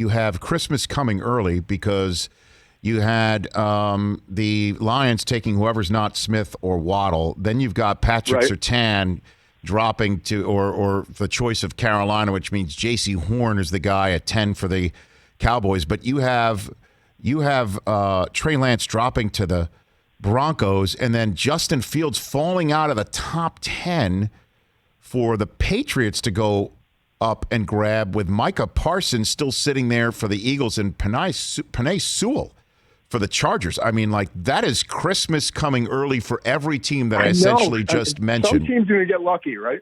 you have Christmas coming early because you had the Lions taking whoever's not Smith or Waddle. Then you've got Patrick Surtain dropping to, or the choice of Carolina, which means J.C. Horn is the guy at 10 for the Cowboys. But you have Trey Lance dropping to the Broncos, and then Justin Fields falling out of the top 10 for the Patriots to go up and grab, with Micah Parsons still sitting there for the Eagles and Penei Sewell for the Chargers. I mean, like, that is Christmas coming early for every team that I essentially just mentioned. Some teams are going to get lucky, right?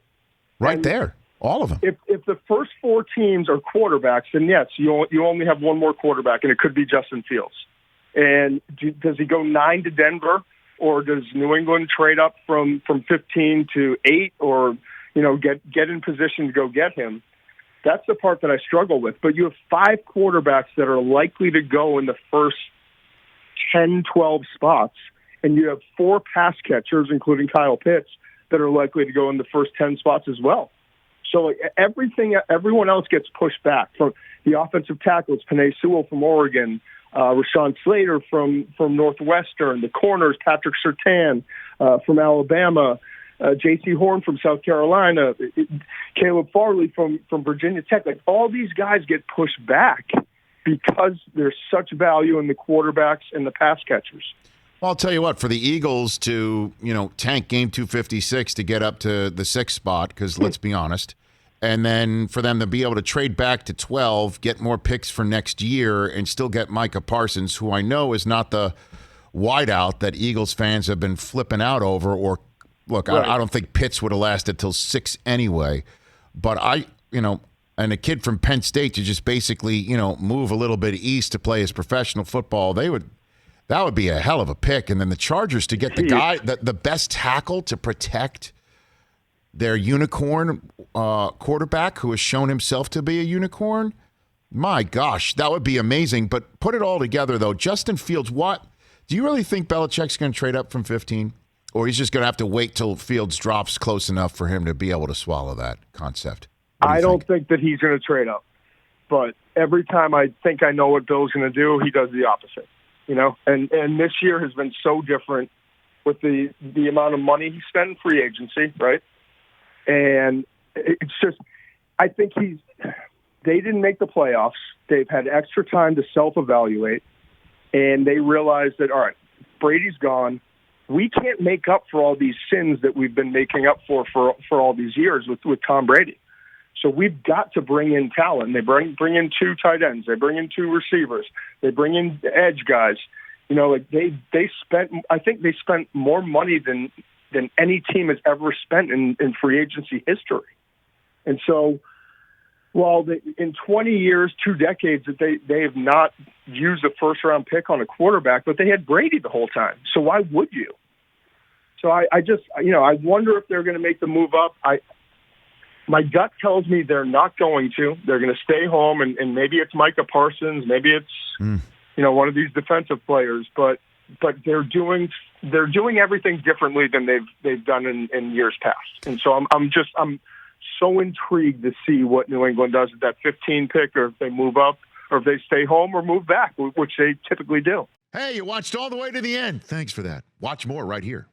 Right and there. All of them. If the first four teams are quarterbacks, then yes, you only have one more quarterback, and it could be Justin Fields. And does he go 9 to Denver, or does New England trade up from 15 to 8, or get in position to go get him? That's the part that I struggle with. But you have 5 quarterbacks that are likely to go in the first 10, 12 spots, and you have 4 pass catchers, including Kyle Pitts, that are likely to go in the first 10 spots as well. So everyone else gets pushed back. From the offensive tackles, Penei Sewell from Oregon, Rashawn Slater from Northwestern, the corners, Patrick Surtain from Alabama, J.C. Horn from South Carolina, Caleb Farley from Virginia Tech. Like, all these guys get pushed back because there's such value in the quarterbacks and the pass catchers. Well, I'll tell you what, for the Eagles to, tank game 256 to get up to the 6th spot, because let's be honest, and then for them to be able to trade back to 12, get more picks for next year, and still get Micah Parsons, who I know is not the wideout that Eagles fans have been flipping out over. Or, look, right. I don't think Pitts would have lasted till 6 anyway. But and a kid from Penn State to just basically, move a little bit east to play his professional football, that would be a hell of a pick. And then the Chargers to get the guy, the best tackle to protect their unicorn quarterback, who has shown himself to be a unicorn. My gosh, that would be amazing. But put it all together, though. Justin Fields, what? Do you really think Belichick's going to trade up from 15? Or he's just going to have to wait till Fields drops close enough for him to be able to swallow that concept? I don't think that he's going to trade up. But every time I think I know what Bill's going to do, he does the opposite. And this year has been so different with the amount of money he spent in free agency, right? And it's just, I think they didn't make the playoffs. They've had extra time to self-evaluate, and they realized that, all right, Brady's gone. We can't make up for all these sins that we've been making up for all these years with Tom Brady. So we've got to bring in talent. They bring in 2 tight ends. They bring in 2 receivers. They bring in edge guys. I think they spent more money than any team has ever spent in free agency history. And so, while in 20 years, 2 decades, that they have not used a first-round pick on a quarterback, but they had Brady the whole time. So why would you? So I wonder if they're going to make the move up. My gut tells me they're not going to. They're going to stay home, and maybe it's Micah Parsons, maybe it's one of these defensive players, but they're doing everything differently than they've done in years past. And so I'm so intrigued to see what New England does at that 15 pick, or if they move up, or if they stay home or move back, which they typically do. Hey, you watched all the way to the end. Thanks for that. Watch more right here.